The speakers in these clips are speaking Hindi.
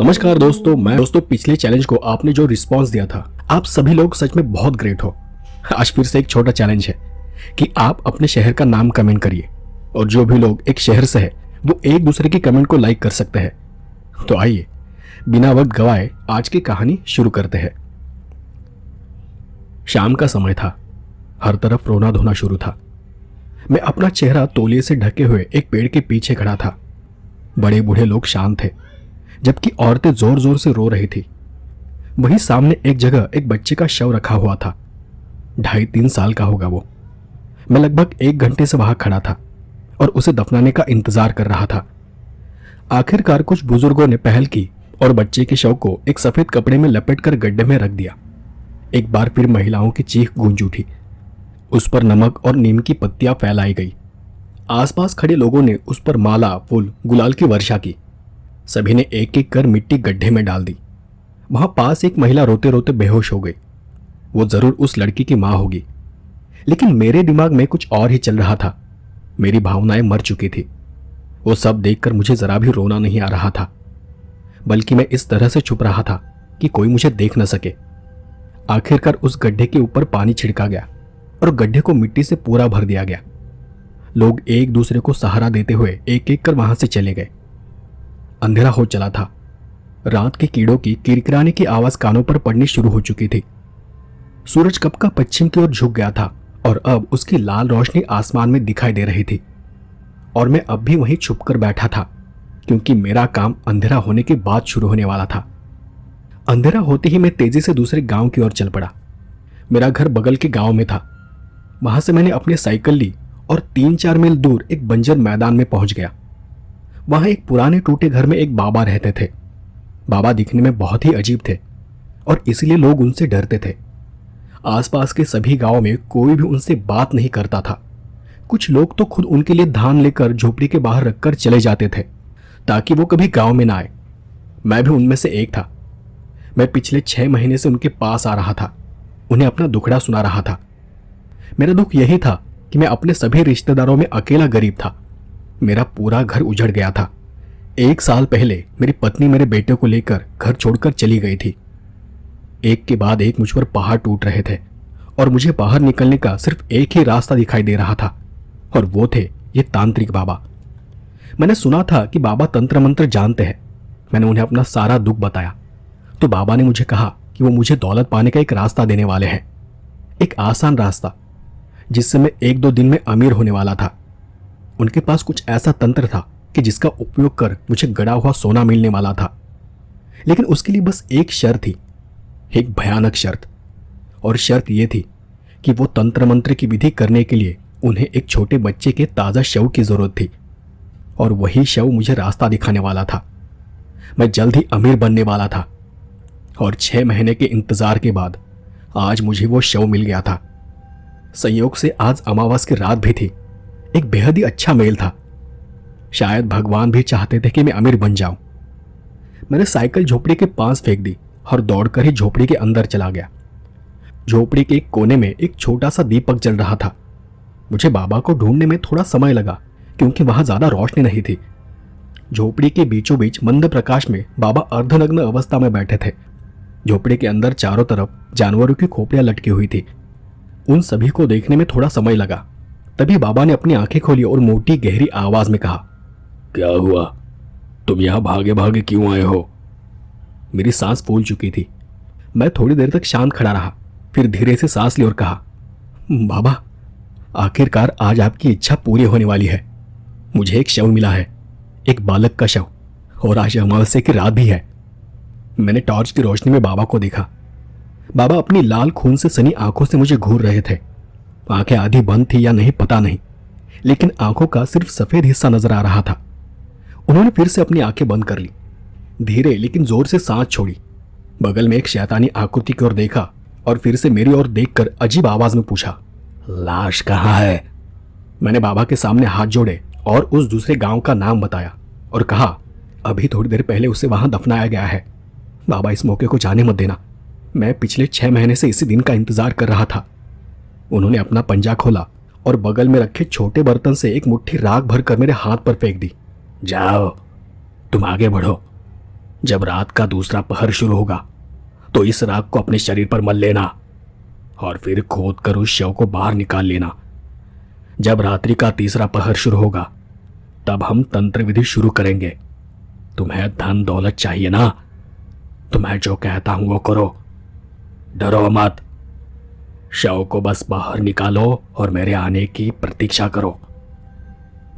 नमस्कार दोस्तों पिछले चैलेंज को आपने जो रिस्पांस दिया था, आप सभी लोग सच में बहुत ग्रेट हो। आज फिर से एक छोटा चैलेंज है कि आप अपने शहर का नाम कमेंट करिए और जो भी लोग एक शहर से है वो एक दूसरे की कमेंट को लाइक कर सकते हैं। तो आइए बिना वक्त गवाए आज की कहानी शुरू करते हैं। शाम का समय था, हर तरफ रोना धोना शुरू था। मैं अपना चेहरा तौलिए से ढके हुए एक पेड़ के पीछे खड़ा था। बड़े बूढ़े लोग शांत थे, जबकि औरतें जोर जोर से रो रही थी। वहीं सामने एक जगह एक बच्चे का शव रखा हुआ था। 2.5-3 साल का होगा वो। मैं लगभग 1 घंटे से वहां खड़ा था और उसे दफनाने का इंतजार कर रहा था। आखिरकार कुछ बुजुर्गों ने पहल की और बच्चे के शव को एक सफेद कपड़े में लपेटकर गड्ढे में रख दिया। एक बार फिर महिलाओं की चीख गूंज उठी। उस पर नमक और नीम की पत्तियां फैलाई गई। आसपास खड़े लोगों ने उस पर माला, फूल, गुलाल की वर्षा की। सभी ने एक एक कर मिट्टी गड्ढे में डाल दी। वहां पास एक महिला रोते रोते बेहोश हो गई। वो जरूर उस लड़की की मां होगी, लेकिन मेरे दिमाग में कुछ और ही चल रहा था। मेरी भावनाएं मर चुकी थी। वो सब देखकर मुझे जरा भी रोना नहीं आ रहा था, बल्कि मैं इस तरह से छुप रहा था कि कोई मुझे देख न सके। आखिरकार उस गड्ढे के ऊपर पानी छिड़का गया और गड्ढे को मिट्टी से पूरा भर दिया गया। लोग एक दूसरे को सहारा देते हुए एक एक कर वहां से चले गए। अंधेरा हो चला था। रात के कीड़ों की किरकिराने की आवाज कानों पर पड़नी शुरू हो चुकी थी। सूरज कब का पश्चिम की ओर झुक गया था और अब उसकी लाल रोशनी आसमान में दिखाई दे रही थी। और मैं अब भी वहीं छुपकर बैठा था, क्योंकि मेरा काम अंधेरा होने के बाद शुरू होने वाला था। अंधेरा होते ही मैं तेजी से दूसरे गांव की ओर चल पड़ा। मेरा घर बगल के गांव में था। वहां से मैंने अपनी साइकिल ली और 3-4 मील दूर एक बंजर मैदान में पहुंच गया। वहां एक पुराने टूटे घर में एक बाबा रहते थे। बाबा दिखने में बहुत ही अजीब थे और इसलिए लोग उनसे डरते थे। आसपास के सभी गांवों में कोई भी उनसे बात नहीं करता था। कुछ लोग तो खुद उनके लिए धान लेकर झोपड़ी के बाहर रखकर चले जाते थे ताकि वो कभी गांव में ना आए। मैं भी उनमें से एक था। मैं पिछले 6 महीने से उनके पास आ रहा था, उन्हें अपना दुखड़ा सुना रहा था। मेरा दुख यही था कि मैं अपने सभी रिश्तेदारों में अकेला गरीब था। मेरा पूरा घर उजड़ गया था। 1 साल पहले मेरी पत्नी मेरे बेटे को लेकर घर छोड़कर चली गई थी। एक के बाद एक मुझ पर पहाड़ टूट रहे थे और मुझे बाहर निकलने का सिर्फ एक ही रास्ता दिखाई दे रहा था, और वो थे ये तांत्रिक बाबा। मैंने सुना था कि बाबा तंत्र मंत्र जानते हैं। मैंने उन्हें अपना सारा दुख बताया तो बाबा ने मुझे कहा कि वो मुझे दौलत पाने का एक रास्ता देने वाले हैं, एक आसान रास्ता जिससे मैं 1-2 दिन में अमीर होने वाला था। उनके पास कुछ ऐसा तंत्र था कि जिसका उपयोग कर मुझे गड़ा हुआ सोना मिलने वाला था, लेकिन उसके लिए बस एक शर्त थी, एक भयानक शर्त। और शर्त यह थी कि वो तंत्र मंत्र की विधि करने के लिए उन्हें एक छोटे बच्चे के ताजा शव की जरूरत थी, और वही शव मुझे रास्ता दिखाने वाला था। मैं जल्द ही अमीर बनने वाला था, और 6 महीने के इंतजार के बाद आज मुझे वो शव मिल गया था। संयोग से आज अमावस की रात भी थी। एक बेहद ही अच्छा मेल था। शायद भगवान भी चाहते थे कि मैं अमीर बन जाऊं। मैंने साइकिल झोपड़ी के पास फेंक दी और दौड़कर ही झोपड़ी के अंदर चला गया। झोपड़ी के एक कोने में एक छोटा सा दीपक जल रहा था। मुझे बाबा को ढूंढने में थोड़ा समय लगा, क्योंकि वहां ज्यादा रोशनी नहीं थी। झोपड़ी के बीचों बीच मंद प्रकाश में बाबा अर्धनग्न अवस्था में बैठे थे। झोपड़ी के अंदर चारों तरफ जानवरों की खोपड़ियां लटकी हुई थी। उन सभी को देखने में थोड़ा समय लगा। तभी बाबा ने अपनी आंखें खोली और मोटी गहरी आवाज में कहा, क्या हुआ? तुम यहां भागे भागे क्यों आए हो? मेरी सांस फूल चुकी थी। मैं थोड़ी देर तक शांत खड़ा रहा, फिर धीरे से सांस ली और कहा, बाबा, आखिरकार आज आपकी इच्छा पूरी होने वाली है। मुझे एक शव मिला है, एक बालक का शव, और आज अमावस्या की रात भी है। मैंने टॉर्च की रोशनी में बाबा को देखा। बाबा अपनी लाल खून से सनी आंखों से मुझे घूर रहे थे। आंखें आधी बंद थी या नहीं पता नहीं, लेकिन आंखों का सिर्फ सफेद हिस्सा नजर आ रहा था। उन्होंने फिर से अपनी आंखें बंद कर ली, धीरे लेकिन जोर से सांस छोड़ी। बगल में एक शैतानी आकृति की ओर देखा और फिर से मेरी ओर देखकर अजीब आवाज में पूछा, लाश कहाँ है? मैंने बाबा के सामने हाथ जोड़े और उस दूसरे गांव का नाम बताया और कहा, अभी थोड़ी देर पहले उसे वहां दफनाया गया है। बाबा, इस मौके को जाने मत देना। मैं पिछले 6 महीने से इसी दिन का इंतजार कर रहा था। उन्होंने अपना पंजा खोला और बगल में रखे छोटे बर्तन से एक मुट्ठी राख भरकर मेरे हाथ पर फेंक दी। जाओ, तुम आगे बढ़ो। जब रात का दूसरा पहर शुरू होगा तो इस राख को अपने शरीर पर मल लेना और फिर खोद कर उस शव को बाहर निकाल लेना। जब रात्रि का तीसरा पहर शुरू होगा तब हम तंत्र विधि शुरू करेंगे। तुम्हें धन दौलत चाहिए ना, तो मैं जो कहता हूं वो करो, डरो मत। शव को बस बाहर निकालो और मेरे आने की प्रतीक्षा करो।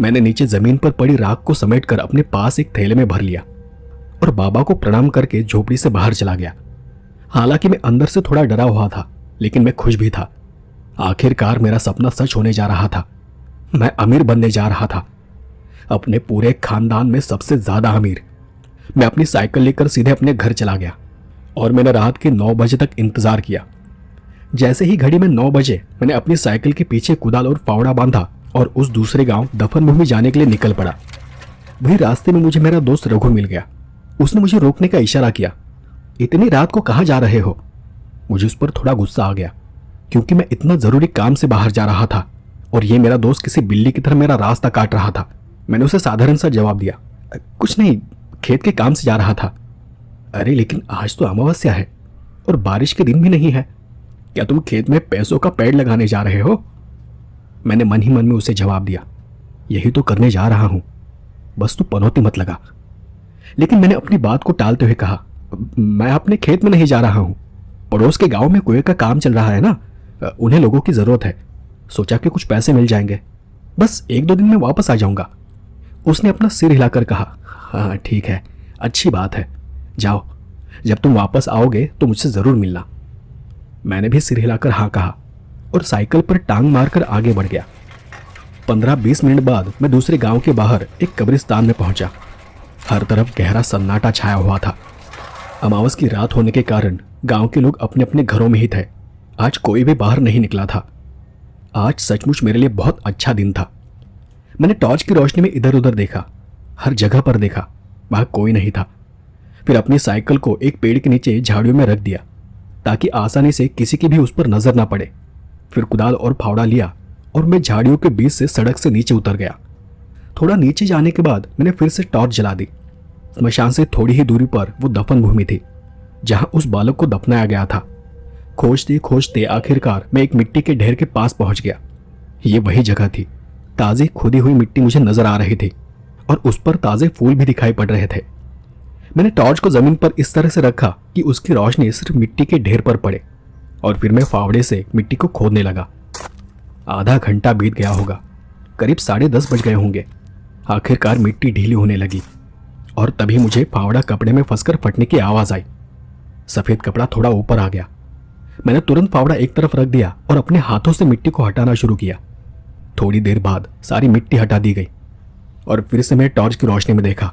मैंने नीचे जमीन पर पड़ी राख को समेटकर अपने पास एक थैले में भर लिया और बाबा को प्रणाम करके झोपड़ी से बाहर चला गया। हालांकि मैं अंदर से थोड़ा डरा हुआ था, लेकिन मैं खुश भी था। आखिरकार मेरा सपना सच होने जा रहा था। मैं अमीर बनने जा रहा था, अपने पूरे खानदान में सबसे ज्यादा अमीर। मैं अपनी साइकिल लेकर सीधे अपने घर चला गया और मैंने रात के 9 बजे तक इंतजार किया। जैसे ही घड़ी में 9 बजे मैंने अपनी साइकिल के पीछे कुदाल और फावड़ा बांधा और उस दूसरे गांव दफन भूमि जाने के लिए निकल पड़ा। वही रास्ते में मुझे मेरा दोस्त रघु मिल गया। उसने मुझे रोकने का इशारा किया। इतनी रात को कहाँ जा रहे हो? मुझे उस पर थोड़ा गुस्सा आ गया, क्योंकि मैं इतना जरूरी काम से बाहर जा रहा था और ये मेरा दोस्त किसी बिल्ली की तरह मेरा रास्ता काट रहा था। मैंने उसे साधारण सा जवाब दिया, कुछ नहीं, खेत के काम से जा रहा था। अरे लेकिन आज तो अमावस्या है और बारिश के दिन भी नहीं है। क्या तुम खेत में पैसों का पेड़ लगाने जा रहे हो? मैंने मन ही मन में उसे जवाब दिया, यही तो करने जा रहा हूं, बस तू पनौती मत लगा। लेकिन मैंने अपनी बात को टालते हुए कहा, मैं अपने खेत में नहीं जा रहा हूं, पड़ोस के गांव में कुएं का काम चल रहा है ना, उन्हें लोगों की जरूरत है, सोचा कि कुछ पैसे मिल जाएंगे, बस 1-2 दिन में वापस आ जाऊंगा। उसने अपना सिर हिलाकर कहा, हाँ ठीक है, अच्छी बात है, जाओ, जब तुम वापस आओगे तो मुझसे जरूर मिलना। मैंने भी सिर हिलाकर हाँ कहा और साइकिल पर टांग मारकर आगे बढ़ गया। 15-20 मिनट बाद मैं दूसरे गांव के बाहर एक कब्रिस्तान में पहुंचा। हर तरफ गहरा सन्नाटा छाया हुआ था। अमावस की रात होने के कारण गांव के लोग अपने अपने घरों में ही थे। आज कोई भी बाहर नहीं निकला था। आज सचमुच मेरे लिए बहुत अच्छा दिन था। मैंने टॉर्च की रोशनी में इधर उधर देखा, हर जगह पर देखा, वहां कोई नहीं था। फिर अपनी साइकिल को एक पेड़ के नीचे झाड़ियों में रख दिया ताकि आसानी से किसी की भी उस पर नजर ना पड़े। फिर कुदाल और फावड़ा लिया और मैं झाड़ियों के बीच से सड़क से नीचे उतर गया। थोड़ा नीचे जाने के बाद मैंने फिर से टॉर्च जला दी। स्मशान से थोड़ी ही दूरी पर वो दफन भूमि थी जहां उस बालक को दफनाया गया था। खोजते खोजते आखिरकार मैं एक मिट्टी के ढेर के पास पहुंच गया। ये वही जगह थी। ताज़ी खुदी हुई मिट्टी मुझे नजर आ रही थी और उस पर ताज़े फूल भी दिखाई पड़ रहे थे। मैंने टॉर्च को जमीन पर इस तरह से रखा कि उसकी रोशनी सिर्फ मिट्टी के ढेर पर पड़े और फिर मैं फावड़े से मिट्टी को खोदने लगा। आधा घंटा बीत गया होगा, करीब 10:30 बज गए होंगे। आखिरकार मिट्टी ढीली होने लगी और तभी मुझे फावड़ा कपड़े में फंसकर फटने की आवाज आई। सफेद कपड़ा थोड़ा ऊपर आ गया। मैंने तुरंत फावड़ा एक तरफ रख दिया और अपने हाथों से मिट्टी को हटाना शुरू किया। थोड़ी देर बाद सारी मिट्टी हटा दी गई और फिर से मैं टॉर्च की रोशनी में देखा।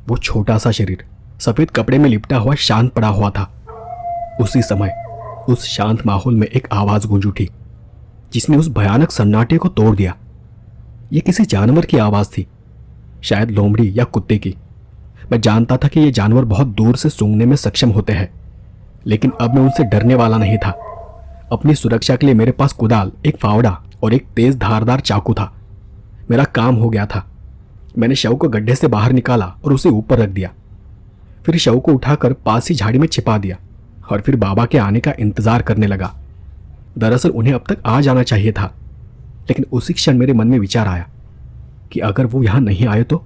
वो छोटा सा शरीर सफेद कपड़े में लिपटा हुआ शांत पड़ा हुआ था। उसी समय उस शांत माहौल में एक आवाज गूंज उठी जिसने उस भयानक सन्नाटे को तोड़ दिया। ये किसी जानवर की आवाज थी, शायद लोमड़ी या कुत्ते की। मैं जानता था कि ये जानवर बहुत दूर से सूंघने में सक्षम होते हैं, लेकिन अब मैं उनसे डरने वाला नहीं था। अपनी सुरक्षा के लिए मेरे पास कुदाल, एक फावड़ा और एक तेज धारदार चाकू था। मेरा काम हो गया था। मैंने शव को गड्ढे से बाहर निकाला और उसे ऊपर रख दिया। फिर शव को उठाकर पास ही झाड़ी में छिपा दिया और फिर बाबा के आने का इंतजार करने लगा। दरअसल उन्हें अब तक आ जाना चाहिए था, लेकिन उसी क्षण मेरे मन में विचार आया कि अगर वो यहां नहीं आए तो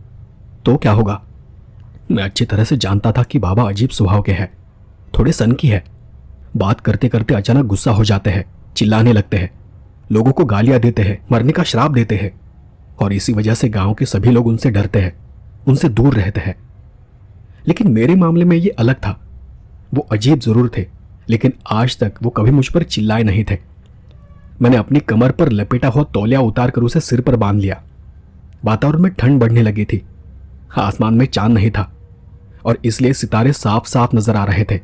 क्या होगा। मैं अच्छी तरह से जानता था कि बाबा अजीब स्वभाव के हैं, थोड़े सनकी है। बात करते करते अचानक गुस्सा हो जाते हैं, चिल्लाने लगते हैं, लोगों को गालियां देते हैं, मरने का श्राप देते हैं और इसी वजह से गांव के सभी लोग उनसे डरते हैं, उनसे दूर रहते हैं। लेकिन मेरे मामले में ये अलग था। वो अजीब जरूर थे, लेकिन आज तक वो कभी मुझ पर चिल्लाए नहीं थे। मैंने अपनी कमर पर लपेटा हुआ तौलिया उतार कर उसे सिर पर बांध लिया। वातावरण में ठंड बढ़ने लगी थी। आसमान में चांद नहीं था और इसलिए सितारे साफ साफ नजर आ रहे थे।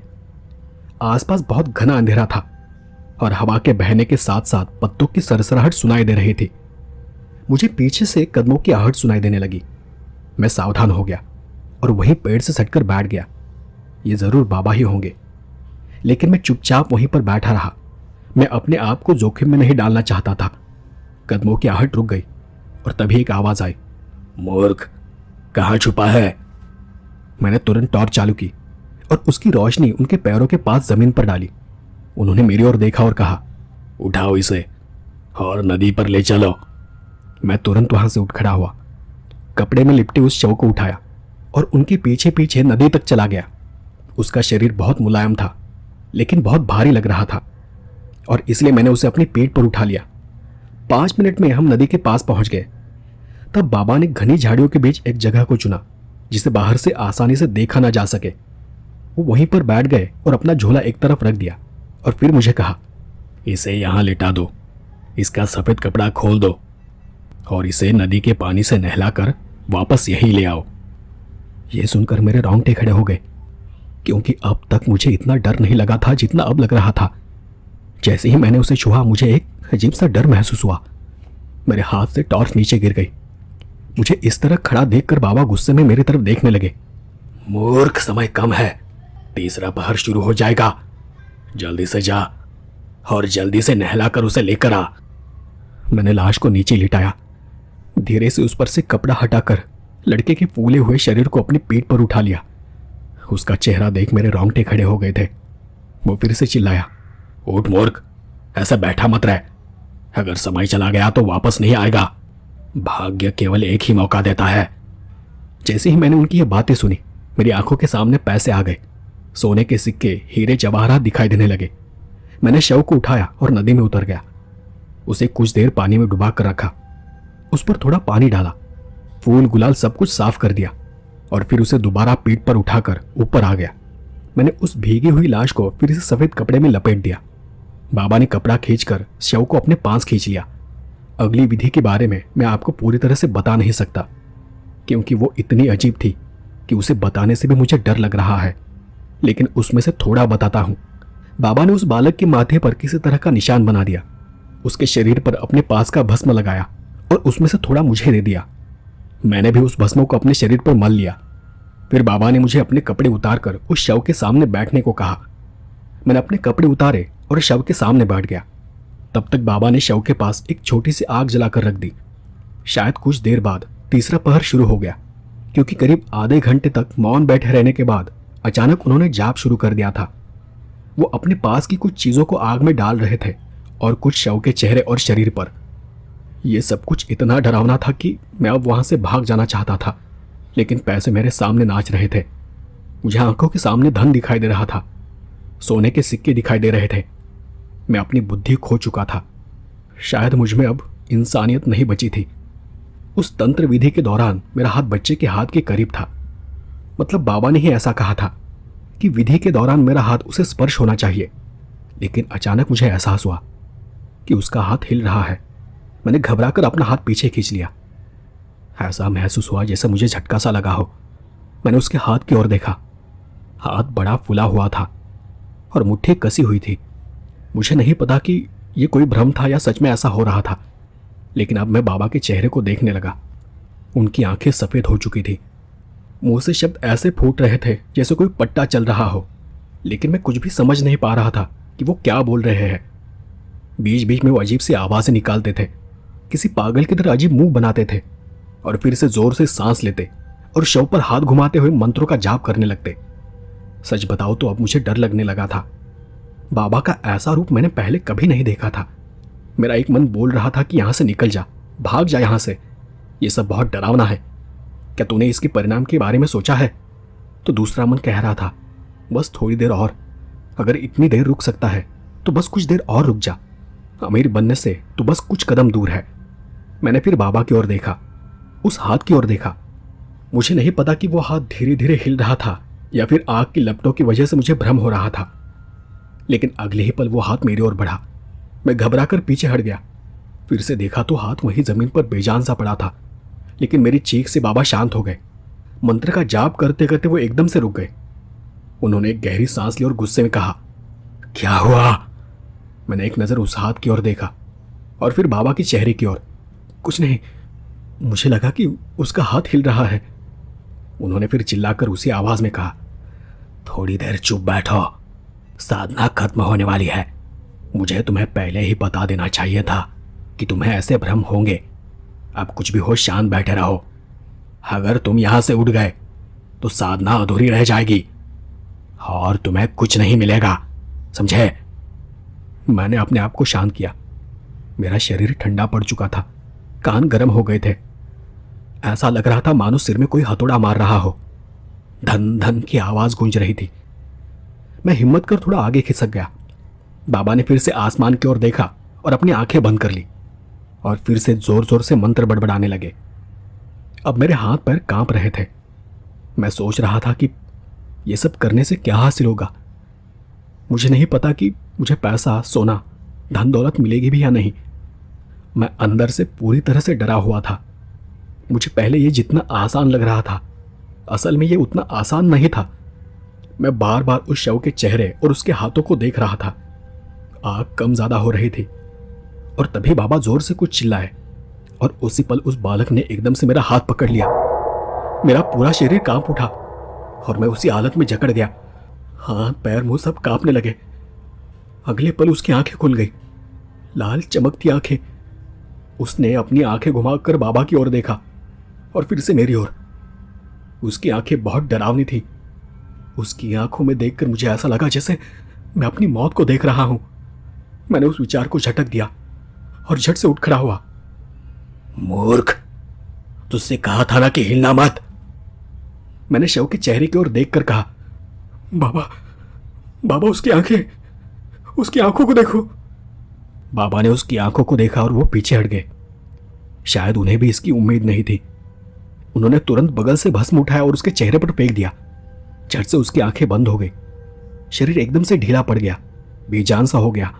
आसपास बहुत घना अंधेरा था और हवा के बहने के साथ साथ पत्तों की सरसराहट सुनाई दे रही थी। मुझे पीछे से कदमों की आहट सुनाई देने लगी। मैं सावधान हो गया और वहीं पेड़ से सटकर बैठ गया। ये जरूर बाबा ही होंगे, लेकिन मैं चुपचाप वहीं पर बैठा रहा। मैं अपने आप को जोखिम में नहीं डालना चाहता था। कदमों की आहट रुक गई और तभी एक आवाज आई, मूर्ख, कहाँ छुपा है? मैंने तुरंत टॉर्च चालू की और उसकी रोशनी उनके पैरों के पास जमीन पर डाली। उन्होंने मेरी ओर देखा और कहा, उठाओ इसे और नदी पर ले चलो। मैं तुरंत वहां से उठ खड़ा हुआ, कपड़े में लिपटे उस शव को उठाया और उनके पीछे पीछे नदी तक चला गया। उसका शरीर बहुत मुलायम था लेकिन बहुत भारी लग रहा था और इसलिए मैंने उसे अपने पेट पर उठा लिया। 5 मिनट में हम नदी के पास पहुंच गए। तब बाबा ने घनी झाड़ियों के बीच एक जगह को चुना जिसे बाहर से आसानी से देखा ना जा सके। वो वहीं पर बैठ गए और अपना झोला एक तरफ रख दिया और फिर मुझे कहा, इसे यहां लिटा दो, इसका सफेद कपड़ा खोल दो और इसे नदी के पानी से नहलाकर वापस यहीं ले आओ। यह सुनकर मेरे रोंगटे खड़े हो गए क्योंकि अब तक मुझे इतना डर नहीं लगा था जितना अब लग रहा था। जैसे ही मैंने उसे छुआ मुझे एक अजीब सा डर महसूस हुआ। मेरे हाथ से टॉर्च नीचे गिर गई। मुझे इस तरह खड़ा देखकर बाबा गुस्से में मेरी तरफ देखने लगे। मूर्ख, समय कम है, तीसरा पहर शुरू हो जाएगा, जल्दी से जा और जल्दी से नहलाकर उसे लेकर आ। मैंने लाश को नीचे लिटाया, धीरे से उस पर से कपड़ा हटाकर लड़के के फूले हुए शरीर को अपने पेट पर उठा लिया। उसका चेहरा देख मेरे रोंगटे खड़े हो गए थे। वो फिर से चिल्लाया, उठ मूर्ख, ऐसा बैठा मत रह, अगर समय चला गया तो वापस नहीं आएगा, भाग्य केवल एक ही मौका देता है। जैसे ही मैंने उनकी ये बातें सुनी मेरी आंखों के सामने पैसे आ गए। सोने के सिक्के, हीरे जवाहरात दिखाई देने लगे। मैंने शव को उठाया और नदी में उतर गया। उसे कुछ देर पानी में डुबा कर रखा, उस पर थोड़ा पानी डाला, फूल गुलाल सब कुछ साफ कर दिया और फिर उसे दोबारा पीठ पर उठाकर ऊपर आ गया। मैंने उस भीगी हुई लाश को फिर से सफेद कपड़े में लपेट दिया। बाबा ने कपड़ा खींचकर शव को अपने पास खींच लिया। अगली विधि के बारे में मैं आपको पूरी तरह से बता नहीं सकता क्योंकि वो इतनी अजीब थी कि उसे बताने से भी मुझे डर लग रहा है, लेकिन उसमें से थोड़ा बताता हूं। बाबा ने उस बालक के माथे पर किसी तरह का निशान बना दिया, उसके शरीर पर अपने पास का भस्म लगाया और उसमें से थोड़ा मुझे दे दिया। मैंने भी उस भस्मों को अपने शरीर पर मल लिया। फिर बाबा ने मुझे अपने कपड़े उतारकर उस शव के सामने बैठने को कहा। मैंने अपने कपड़े उतारे और शव के सामने बैठ गया। तब तक बाबा ने शव के पास एक छोटी सी आग जलाकर रख दी। शायद कुछ देर बाद तीसरा पहर शुरू हो गया क्योंकि करीब आधे घंटे तक मौन बैठे रहने के बाद अचानक उन्होंने जाप शुरू कर दिया था। वो अपने पास की कुछ चीजों को आग में डाल रहे थे और कुछ शव के चेहरे और शरीर पर। यह सब कुछ इतना डरावना था कि मैं अब वहां से भाग जाना चाहता था, लेकिन पैसे मेरे सामने नाच रहे थे। मुझे आंखों के सामने धन दिखाई दे रहा था, सोने के सिक्के दिखाई दे रहे थे। मैं अपनी बुद्धि खो चुका था। शायद मुझ में अब इंसानियत नहीं बची थी। उस तंत्र विधि के दौरान मेरा हाथ बच्चे के हाथ के करीब था। मतलब बाबा ने ही ऐसा कहा था कि विधि के दौरान मेरा हाथ उसे स्पर्श होना चाहिए, लेकिन अचानक मुझे एहसास हुआ कि उसका हाथ हिल रहा है। मैंने घबराकर अपना हाथ पीछे खींच लिया। ऐसा महसूस हुआ जैसे मुझे झटका सा लगा हो। मैंने उसके हाथ की ओर देखा। हाथ बड़ा फुला हुआ था और मुट्ठी कसी हुई थी। मुझे नहीं पता कि यह कोई भ्रम था या सच में ऐसा हो रहा था, लेकिन अब मैं बाबा के चेहरे को देखने लगा। उनकी आंखें सफेद हो चुकी थी। मुंह से शब्द ऐसे फूट रहे थे जैसे कोई पट्टा चल रहा हो, लेकिन मैं कुछ भी समझ नहीं पा रहा था कि वो क्या बोल रहे हैं। बीच बीच में वो अजीब सी आवाजें निकालते थे, किसी पागल की तरह अजीब मुंह बनाते थे और फिर से जोर से सांस लेते और शव पर हाथ घुमाते हुए मंत्रों का जाप करने लगते। सच बताओ तो अब मुझे डर लगने लगा था। बाबा का ऐसा रूप मैंने पहले कभी नहीं देखा था। मेरा एक मन बोल रहा था कि यहां से निकल जा, भाग जा यहां से, ये सब बहुत डरावना है। क्या तूने इसके परिणाम के बारे में सोचा है? तो दूसरा मन कह रहा था, बस थोड़ी देर और, अगर इतनी देर रुक सकता है तो बस कुछ देर और रुक जा, अमीर बनने से तो बस कुछ कदम दूर है। मैंने फिर बाबा की ओर देखा, उस हाथ की ओर देखा। मुझे नहीं पता कि वो हाथ धीरे धीरे हिल रहा था या फिर आग की लपटों की वजह से मुझे भ्रम हो रहा था, लेकिन अगले ही पल वो हाथ मेरी ओर बढ़ा। मैं घबराकर पीछे हट गया। फिर से देखा तो हाथ वहीं जमीन पर बेजान सा पड़ा था, लेकिन मेरी चीख से बाबा शांत हो गए। मंत्र का जाप करते करते वो एकदम से रुक गए। उन्होंने एक गहरी सांस ली और गुस्से में कहा, क्या हुआ? मैंने एक नजर उस हाथ की ओर देखा और फिर बाबा के चेहरे की ओर। कुछ नहीं, मुझे लगा कि उसका हाथ हिल रहा है। उन्होंने फिर चिल्लाकर उसी आवाज में कहा, थोड़ी देर चुप बैठो, साधना खत्म होने वाली है। मुझे तुम्हें पहले ही बता देना चाहिए था कि तुम्हें ऐसे भ्रम होंगे। अब कुछ भी हो शांत बैठे रहो। अगर तुम यहां से उठ गए तो साधना अधूरी रह जाएगी और तुम्हें कुछ नहीं मिलेगा, समझे? मैंने अपने आप को शांत किया। मेरा शरीर ठंडा पड़ चुका था, कान गर्म हो गए थे। ऐसा लग रहा था मानो सिर में कोई हथौड़ा मार रहा हो। धन धन की आवाज गूंज रही थी। मैं हिम्मत कर थोड़ा आगे खिसक गया। बाबा ने फिर से आसमान की ओर देखा और अपनी आंखें बंद कर ली और फिर से जोर जोर से मंत्र बड़बड़ाने लगे। अब मेरे हाथ पैर कांप रहे थे। मैं सोच रहा था कि यह सब करने से क्या हासिल होगा। मुझे नहीं पता कि मुझे पैसा, सोना, धन दौलत मिलेगी भी या नहीं। मैं अंदर से पूरी तरह से डरा हुआ था। मुझे पहले ये जितना आसान लग रहा था, असल में ये उतना आसान नहीं था। मैं बार बार उस शव के चेहरे और उसके हाथों को देख रहा था। आग कम ज्यादा हो रही थी और तभी बाबा जोर से कुछ चिल्लाए और उसी पल उस बालक ने एकदम से मेरा हाथ पकड़ लिया। मेरा पूरा शरीर कांप उठा और मैं उसी हालत में जकड़ गया। हाथ पैर मुंह सब कांपने लगे। अगले पल उसकी आंखें खुल गई, लाल चमकती आंखें। उसने अपनी आंखें घुमाकर बाबा की ओर देखा और फिर से मेरी ओर। उसकी आंखें बहुत डरावनी थी। उसकी आंखों में देखकर मुझे ऐसा लगा जैसे मैं अपनी मौत को देख रहा हूं। मैंने उस विचार को झटक दिया और झट से उठ खड़ा हुआ। मूर्ख, तुझसे कहा था ना कि हिलना मत। मैंने शव के चेहरे की ओर देखकर कहा, बाबा, बाबा उसकी आंखें, उसकी आंखों को देखो। बाबा ने उसकी आंखों को देखा और वो पीछे हट गए। शायद उन्हें भी इसकी उम्मीद नहीं थी। उन्होंने तुरंत बगल से भस्म उठाया और उसके चेहरे पर फेंक दिया। झट से उसकी आंखें बंद हो गई। शरीर एकदम से ढीला पड़ गया, बेजान सा हो गया।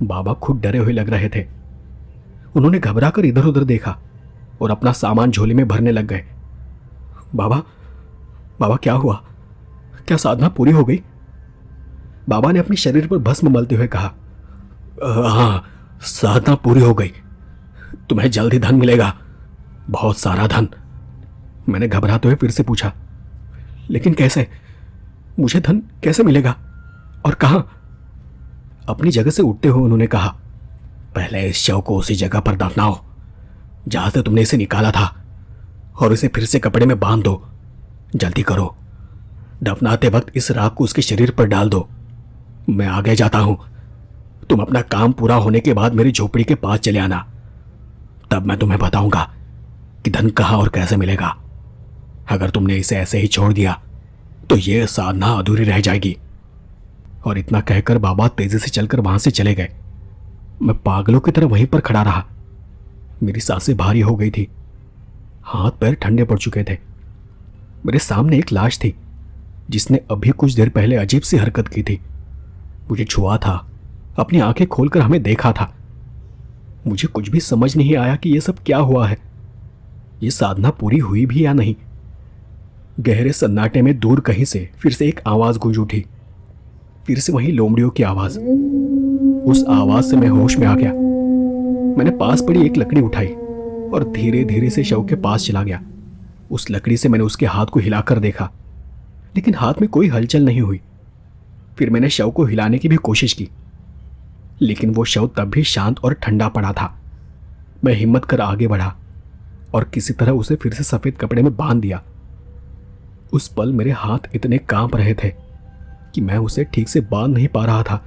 बाबा खुद डरे हुए लग रहे थे। उन्होंने घबराकर इधर उधर देखा और अपना सामान झोली में भरने लग गए। बाबा, बाबा क्या हुआ? क्या साधना पूरी हो गई? बाबा ने अपने शरीर पर भस्म मलते हुए कहा, हाँ, साधना पूरी हो गई। तुम्हें जल्द ही धन मिलेगा, बहुत सारा धन। मैंने घबराते हुए फिर से पूछा, लेकिन कैसे? मुझे धन कैसे मिलेगा और कहां? अपनी जगह से उठते हुए उन्होंने कहा, पहले इस शव को उसी जगह पर दफनाओ जहां से तुमने इसे निकाला था और इसे फिर से कपड़े में बांध दो। जल्दी करो। दफनाते वक्त इस राख को उसके शरीर पर डाल दो। मैं आगे जाता हूं। तुम अपना काम पूरा होने के बाद मेरी झोपड़ी के पास चले आना। तब मैं तुम्हें बताऊंगा कि धन कहां और कैसे मिलेगा। अगर तुमने इसे ऐसे ही छोड़ दिया तो यह साधना अधूरी रह जाएगी। और इतना कहकर बाबा तेजी से चलकर वहां से चले गए। मैं पागलों की तरह वहीं पर खड़ा रहा। मेरी सांसें भारी हो गई थी, हाथ पैर ठंडे पड़ चुके थे। मेरे सामने एक लाश थी जिसने अभी कुछ देर पहले अजीब सी हरकत की थी। मुझे छुआ था, अपनी आंखें खोलकर हमें देखा था। मुझे कुछ भी समझ नहीं आया कि यह सब क्या हुआ है। यह साधना पूरी हुई भी या नहीं। गहरे सन्नाटे में दूर कहीं से फिर से एक आवाज गूंज उठी। फिर से वही लोमड़ियों की आवाज। उस आवाज से मैं होश में आ गया। मैंने पास पड़ी एक लकड़ी उठाई और धीरे धीरे से शव के पास चला गया। उस लकड़ी से मैंने उसके हाथ को हिलाकर देखा, लेकिन हाथ में कोई हलचल नहीं हुई। फिर मैंने शव को हिलाने की भी कोशिश की, लेकिन वो शव तब भी शांत और ठंडा पड़ा था। मैं हिम्मत कर आगे बढ़ा और किसी तरह उसे फिर से सफेद कपड़े में बांध दिया। उस पल मेरे हाथ इतने कांप रहे थे कि मैं उसे ठीक से बांध नहीं पा रहा था।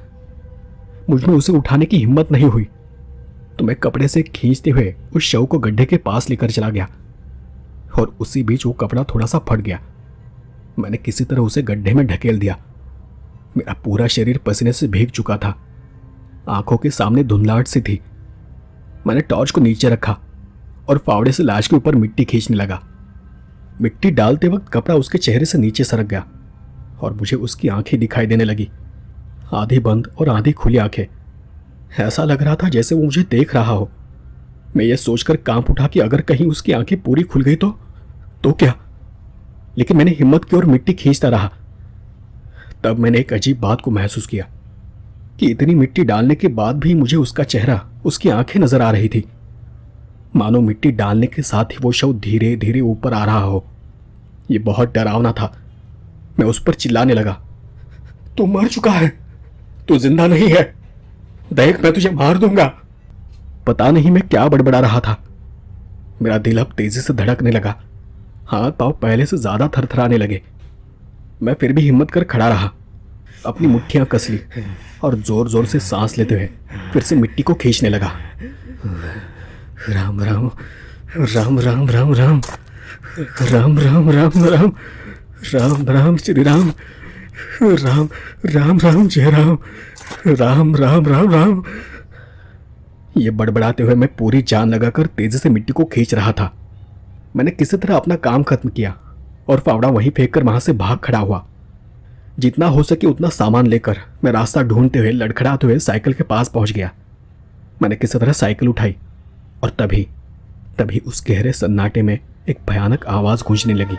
मुझ में उसे उठाने की हिम्मत नहीं हुई, तो मैं कपड़े से खींचते हुए उस शव को गड्ढे के पास लेकर चला गया और उसी बीच वो कपड़ा थोड़ा सा फट गया। मैंने किसी तरह उसे गड्ढे में ढकेल दिया। मेरा पूरा शरीर पसीने से भीग चुका था। आंखों के सामने धुंधलाहट सी थी। मैंने टॉर्च को नीचे रखा और फावड़े से लाश के ऊपर मिट्टी खींचने लगा। मिट्टी डालते वक्त कपड़ा उसके चेहरे से नीचे सरक गया और मुझे उसकी आंखें दिखाई देने लगी, आधी बंद और आधी खुली आंखें। ऐसा लग रहा था जैसे वो मुझे देख रहा हो। मैं ये सोचकर कांप उठा कि अगर कहीं उसकी आंखें पूरी खुल गई तो क्या? लेकिन मैंने हिम्मत की और मिट्टी खींचता रहा। तब मैंने एक अजीब बात को महसूस किया कि इतनी मिट्टी डालने के बाद भी मुझे उसका चेहरा, उसकी आंखें नजर आ रही थी। मानो मिट्टी डालने के साथ ही वो शव धीरे धीरे ऊपर आ रहा हो। यह बहुत डरावना था। मैं उस पर चिल्लाने लगा, तू मर चुका है, तू जिंदा नहीं है, देख मैं तुझे मार दूंगा। पता नहीं मैं क्या बड़बड़ा रहा था। मेरा दिल अब तेजी से धड़कने लगा हाथ पांव पहले से ज्यादा थरथराने लगे। मैं फिर भी हिम्मत कर खड़ा रहा, अपनी मुट्ठियां कस ली और जोर जोर से सांस लेते हुए फिर से मिट्टी को खींचने लगा। राम राम राम राम राम राम राम राम राम राम राम राम श्री राम राम राम राम जय राम राम राम राम राम। ये बड़बड़ाते हुए मैं पूरी जान लगाकर तेजी से मिट्टी को खींच रहा था। मैंने किसी तरह अपना काम खत्म किया और फावड़ा वहीं फेंक कर वहां से भाग खड़ा हुआ। जितना हो सके उतना सामान लेकर मैं रास्ता ढूंढते हुए लड़खड़ाते हुए साइकिल के पास पहुंच गया। मैंने किसी तरह साइकिल उठाई और तभी तभी उस गहरे सन्नाटे में एक भयानक आवाज गूंजने लगी।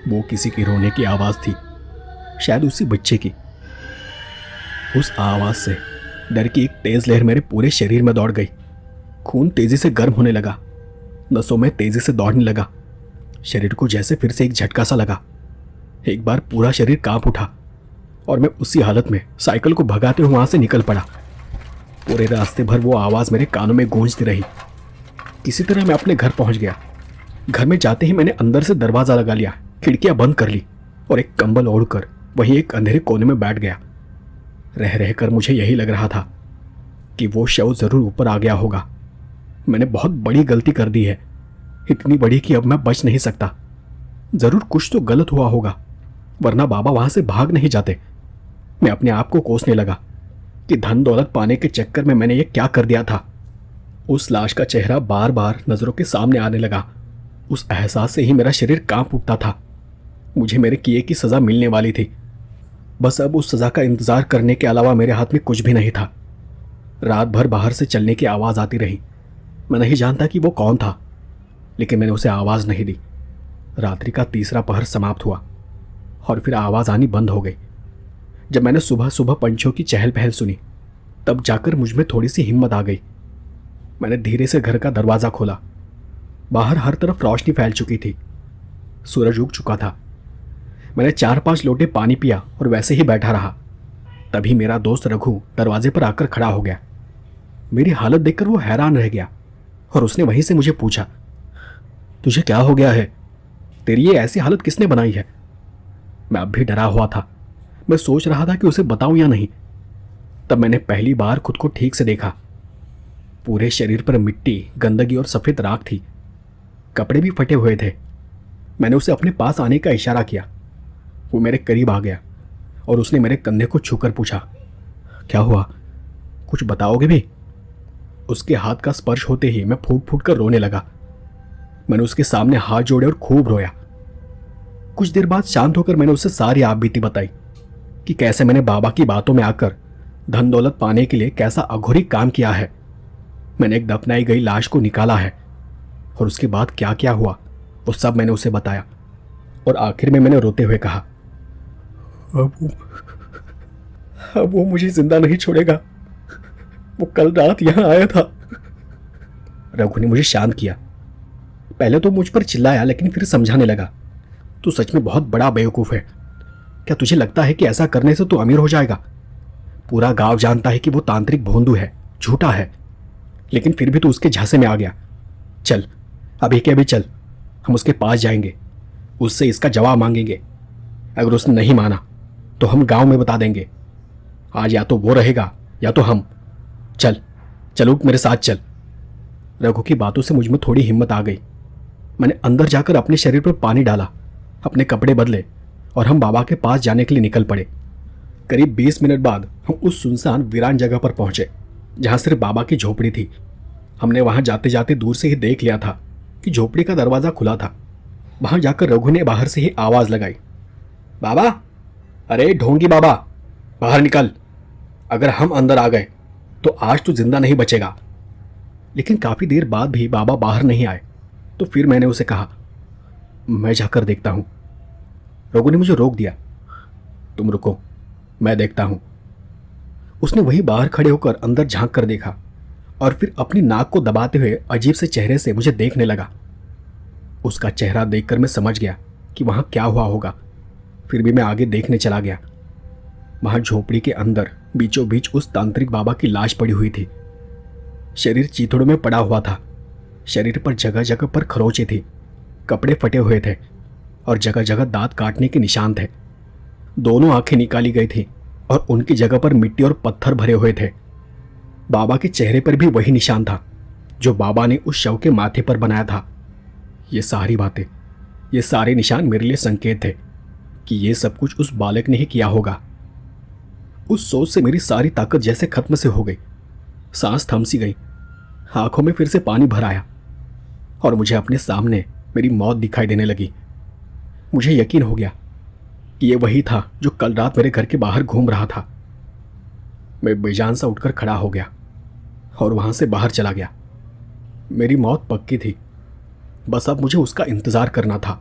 वो किसी की रोने की आवाज थी, शायद उसी बच्चे की। उस आवाज से डर की एक तेज लहर मेरे पूरे शरीर में दौड़ गई। खून तेजी से गर्म होने लगा, नसों में तेजी से दौड़ने लगा। शरीर को जैसे फिर से एक झटका सा लगा। एक बार पूरा शरीर कांप उठा और मैं उसी हालत में साइकिल को भगाते हुए वहां से निकल पड़ा। पूरे रास्ते भर वो आवाज मेरे कानों में गूंजती रही। किसी तरह मैं अपने घर पहुंच गया। घर में जाते ही मैंने अंदर से दरवाजा लगा लिया, खिड़कियां बंद कर ली और एक कंबल ओढ़कर वहीं एक अंधेरे कोने में बैठ गया। रह रहकर मुझे यही लग रहा था कि वो शव जरूर ऊपर आ गया होगा। मैंने बहुत बड़ी गलती कर दी है, इतनी बड़ी कि अब मैं बच नहीं सकता। जरूर कुछ तो गलत हुआ होगा, वरना बाबा वहां से भाग नहीं जाते। मैं अपने आप को कोसने लगा कि धन दौलत पाने के चक्कर में मैंने ये क्या कर दिया था। उस लाश का चेहरा बार बार नजरों के सामने आने लगा। उस एहसास से ही मेरा शरीर कांप उठता था। मुझे मेरे किए की सजा मिलने वाली थी। बस अब उस सजा का इंतजार करने के अलावा मेरे हाथ में कुछ भी नहीं था। रात भर बाहर से चलने की आवाज आती रही। मैं नहीं जानता कि वो कौन था, लेकिन मैंने उसे आवाज नहीं दी। रात्रि का तीसरा पहर समाप्त हुआ और फिर आवाज आनी बंद हो गई। जब मैंने सुबह सुबह पंछियों की चहल पहल सुनी, तब जाकर मुझ में थोड़ी सी हिम्मत आ गई। मैंने धीरे से घर का दरवाजा खोला। बाहर हर तरफ रोशनी फैल चुकी थी। सूरज उग चुका था। मैंने 4-5 लोटे पानी पिया और वैसे ही बैठा रहा। तभी मेरा दोस्त रघु दरवाजे पर आकर खड़ा हो गया। मेरी हालत देखकर वो हैरान रह गया और उसने वहीं से मुझे पूछा, तुझे क्या हो गया है? तेरी ये ऐसी हालत किसने बनाई है? मैं अब भी डरा हुआ था। मैं सोच रहा था कि उसे बताऊं या नहीं। तब मैंने पहली बार खुद को ठीक से देखा। पूरे शरीर पर मिट्टी, गंदगी और सफेद राख थी। कपड़े भी फटे हुए थे। मैंने उसे अपने पास आने का इशारा किया। वो मेरे करीब आ गया और उसने मेरे कंधे को छूकर पूछा, क्या हुआ? कुछ बताओगे भी? उसके हाथ का स्पर्श होते ही मैं फूट फूट कर रोने लगा। मैंने उसके सामने हाथ जोड़े और खूब रोया। कुछ देर बाद शांत होकर मैंने उसे सारी आप बीती बताई कि कैसे मैंने बाबा की बातों में आकर धन दौलत पाने के लिए कैसा अघोरी काम किया है। मैंने एक दफनाई गई लाश को निकाला है और उसके बाद क्या क्या हुआ वो सब मैंने उसे बताया। और आखिर में मैंने रोते हुए कहा, अब वो मुझे जिंदा नहीं छोड़ेगा। वो कल रात यहां आया था। रघु ने मुझे शांत किया। पहले तो मुझ पर चिल्लाया, लेकिन फिर समझाने लगा, तू सच में बहुत बड़ा बेवकूफ है। क्या तुझे लगता है कि ऐसा करने से तू अमीर हो जाएगा? पूरा गांव जानता है कि वो तांत्रिक भोंदू है, झूठा है, लेकिन फिर भी तू उसके झांसे में आ गया। चल, अभी के अभी चल, हम उसके पास जाएंगे, उससे इसका जवाब मांगेंगे। अगर उसने नहीं माना तो हम गांव में बता देंगे। आज या तो वो रहेगा या तो हम। चल चलो, मेरे साथ चल। रघु की बातों से मुझ में थोड़ी हिम्मत आ गई। मैंने अंदर जाकर अपने शरीर पर पानी डाला, अपने कपड़े बदले और हम बाबा के पास जाने के लिए निकल पड़े। करीब 20 मिनट बाद हम उस सुनसान वीरान जगह पर पहुंचे जहां सिर्फ बाबा की झोपड़ी थी। हमने वहां जाते जाते दूर से ही देख लिया था कि झोपड़ी का दरवाजा खुला था। वहां जाकर रघु ने बाहर से ही आवाज लगाई, बाबा, अरे ढोंगी बाबा, बाहर निकल। अगर हम अंदर आ गए तो आज तो जिंदा नहीं बचेगा। लेकिन काफी देर बाद भी बाबा बाहर नहीं आए। तो फिर मैंने उसे कहा, मैं जाकर देखता हूं। रघु ने मुझे रोक दिया, तुम रुको, मैं देखता हूं। उसने वहीं बाहर खड़े होकर अंदर झांक कर देखा और फिर अपनी नाक को दबाते हुए अजीब से चेहरे से मुझे देखने लगा। उसका चेहरा देखकर मैं समझ गया कि वहां क्या हुआ होगा। फिर भी मैं आगे देखने चला गया। वहां झोपड़ी के अंदर बीचों बीच उस तांत्रिक बाबा की लाश पड़ी हुई थी। शरीर चीथड़ों में पड़ा हुआ था। शरीर पर जगह जगह पर खरोंचे थी। कपड़े फटे हुए थे और जगह जगह दांत काटने के निशान थे। दोनों आंखें निकाली गई थी और उनकी जगह पर मिट्टी और पत्थर भरे हुए थे। बाबा के चेहरे पर भी वही निशान था जो बाबा ने उस शव के माथे पर बनाया था। ये सारी बातें, ये सारे निशान मेरे लिए संकेत थे कि ये सब कुछ उस बालक ने ही किया होगा। उस सोच से मेरी सारी ताकत जैसे खत्म से हो गई। सांस थम सी गई, आंखों में फिर से पानी भर आया और मुझे अपने सामने मेरी मौत दिखाई देने लगी। मुझे यकीन हो गया कि ये वही था जो कल रात मेरे घर के बाहर घूम रहा था। मैं बेजान सा उठकर खड़ा हो गया और वहां से बाहर चला गया। मेरी मौत पक्की थी, बस अब मुझे उसका इंतजार करना था।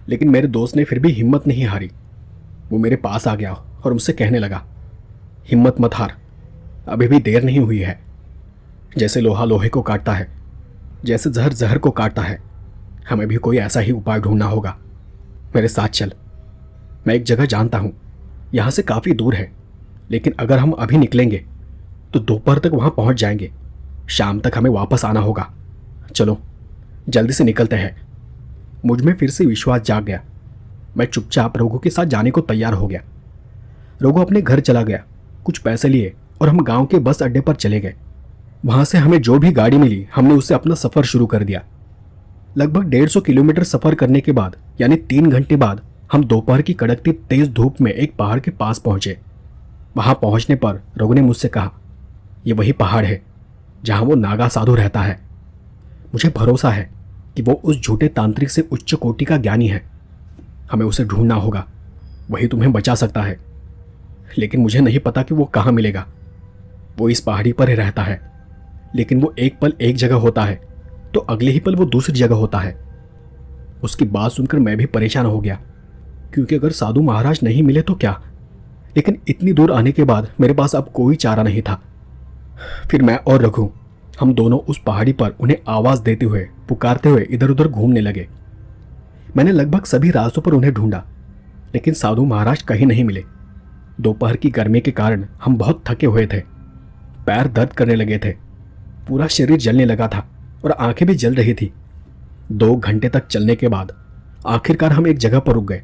लेकिन मेरे दोस्त ने फिर भी हिम्मत नहीं हारी। वो मेरे पास आ गया और मुझसे कहने लगा, हिम्मत मत हार, अभी भी देर नहीं हुई है। जैसे लोहा लोहे को काटता है, जैसे जहर जहर को काटता है, हमें भी कोई ऐसा ही उपाय ढूंढना होगा। मेरे साथ चल, मैं एक जगह जानता हूं, यहां से काफी दूर है, लेकिन अगर हम अभी निकलेंगे तो दोपहर तक वहां पहुंच जाएंगे। शाम तक हमें वापस आना होगा। चलो जल्दी से निकलते हैं। मुझ में फिर से विश्वास जाग गया। मैं चुपचाप रघु के साथ जाने को तैयार हो गया। रघु अपने घर चला गया, कुछ पैसे लिए और हम गांव के बस अड्डे पर चले गए। वहां से हमें जो भी गाड़ी मिली हमने उससे अपना सफर शुरू कर दिया। लगभग 150 किलोमीटर सफर करने के बाद, यानी 3 घंटे बाद, हम दोपहर की कड़कती तेज धूप में एक पहाड़ के पास पहुंचे। वहां पहुंचने पर रघु ने मुझसे कहा, यह वही पहाड़ है जहां वो नागा साधु रहता है। मुझे भरोसा है कि वो उस झूठे तांत्रिक से उच्च कोटि का ज्ञानी है। हमें उसे ढूंढना होगा, वही तुम्हें बचा सकता है। लेकिन मुझे नहीं पता कि वो कहाँ मिलेगा। वो इस पहाड़ी पर ही रहता है, लेकिन वो एक पल एक जगह होता है तो अगले ही पल वो दूसरी जगह होता है। उसकी बात सुनकर मैं भी परेशान हो गया, क्योंकि अगर साधु महाराज नहीं मिले तो क्या। लेकिन इतनी दूर आने के बाद मेरे पास अब कोई चारा नहीं था। फिर मैं और रघु, हम दोनों उस पहाड़ी पर उन्हें आवाज देते हुए, पुकारते हुए इधर उधर घूमने लगे। मैंने लगभग सभी रास्तों पर उन्हें ढूंढा, लेकिन साधु महाराज कहीं नहीं मिले। दोपहर की गर्मी के कारण हम बहुत थके हुए थे, पैर दर्द करने लगे थे, पूरा शरीर जलने लगा था और आंखें भी जल रही थी। 2 घंटे तक चलने के बाद आखिरकार हम एक जगह पर रुक गए